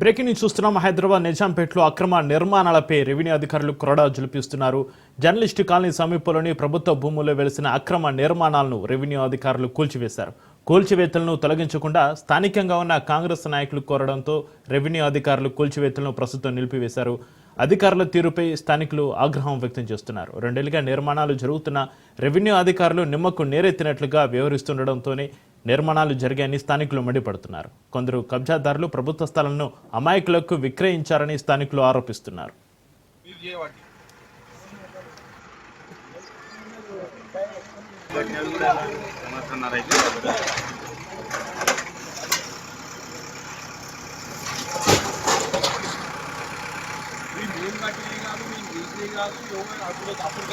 Breaking news చూస్తున్నాం. హైదరాబాద్ నిజాంపేటలో అక్రమ నిర్మాణాలపై రెవెన్యూ అధికారులు కొరడా జులిపిస్తున్నారు. జర్నలిస్టు కాలనీ సమీపంలోని ప్రభుత్వ భూముల్లో వెలిసిన అక్రమ నిర్మాణాలను రెవెన్యూ అధికారులు కూల్చివేశారు. కూల్చివేతలను తొలగించకుండా స్థానికంగా ఉన్న కాంగ్రెస్ నాయకులు కోరడంతో రెవెన్యూ అధికారులు కూల్చివేతలను ప్రస్తుతం నిలిపివేశారు. అధికారుల తీరుపై స్థానికులు ఆగ్రహం వ్యక్తం చేస్తున్నారు. 2 ఏళ్లుగా నిర్మాణాలు జరుగుతున్న రెవెన్యూ అధికారులు నిమ్మకు నేరెత్తినట్లుగా వ్యవహరిస్తుండటంతోనే నిర్మాణాలు జరిగాయని స్థానికులు మండిపడుతున్నారు. కొందరు కబ్జాదారులు ప్రభుత్వ స్థలాలను అమాయకులకు విక్రయించారని స్థానికులు ఆరోపిస్తున్నారు. అప్పుడు